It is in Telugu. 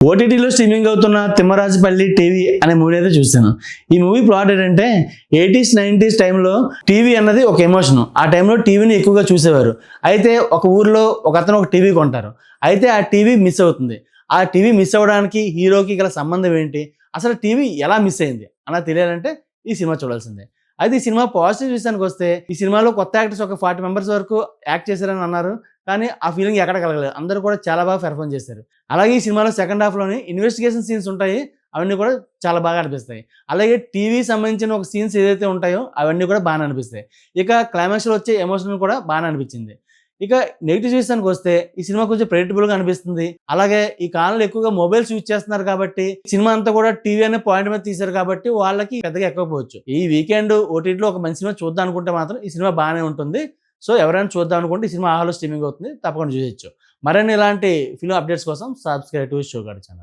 ఓటీటీలో స్ట్రీమింగ్ అవుతున్న తిమ్మరాజుపల్లి టీవీ అనే మూవీ అయితే చూశాను. ఈ మూవీ ప్లాట్ ఏంటంటే 80s 90s టైంలో టీవీ అన్నది ఒక ఎమోషన్. ఆ టైంలో టీవీని ఎక్కువగా చూసేవారు. అయితే ఒక ఊర్లో ఒకతను ఒక టీవీ కొంటారు. అయితే ఆ టీవీ మిస్ అవుతుంది. ఆ టీవీ మిస్ అవ్వడానికి హీరోకి గల సంబంధం ఏంటి, అసలు టీవీ ఎలా మిస్ అయింది అలా తెలియాలంటే ఈ సినిమా చూడాల్సిందే. అయితే ఈ సినిమా పాజిటివ్ విషయానికి వస్తే, ఈ సినిమాలో కొత్త యాక్టర్స్ ఒక 40 మెంబర్స్ వరకు యాక్ట్ చేశారని అన్నారు. కానీ ఆ ఫీలింగ్ ఎక్కడ కలగలేదు. అందరూ కూడా చాలా బాగా పెర్ఫార్మ్ చేశారు. అలాగే ఈ సినిమాలో సెకండ్ హాఫ్‌లోని ఇన్వెస్టిగేషన్ సీన్స్ ఉంటాయి. అవన్నీ కూడా చాలా బాగా అనిపిస్తాయి. అలాగే టీవీ సంబంధించిన ఒక సీన్స్ ఏదైతే ఉంటాయో అవన్నీ కూడా బాగానే అనిపిస్తాయి. ఇక క్లైమాక్స్‌లో వచ్చే ఎమోషన్ కూడా బాగానే అనిపించింది. ఇక నెగెటివ్ విషయానికి వస్తే ఈ సినిమా కొంచెం ప్రెడిక్టబుల్‌గా అనిపిస్తుంది. అలాగే ఈ కాలంలో ఎక్కువగా మొబైల్స్ యూజ్ చేస్తున్నారు కాబట్టి సినిమా అంతా కూడా టీవీ అనే పాయింట్ మీద తీశారు కాబట్టి వాళ్ళకి పెద్దగా ఎక్కకపోవచ్చు. ఈ వీకెండ్ ఓటీటీలో ఒక మంచి సినిమా చూద్దాం అనుకుంటే మాత్రం ఈ సినిమా బాగానే ఉంటుంది. సో ఎవరైనా చూద్దాం అనుకుంటే ఈ సినిమా ఆహాలో స్ట్రీమింగ్ అవుతుంది. తప్పకుండా చూసేయొచ్చు. మరిన్ని ఇలాంటి ఫిల్మ్ అప్డేట్స్ కోసం సబ్స్క్రైబ్ టు షోగాడ్ ఛానల్.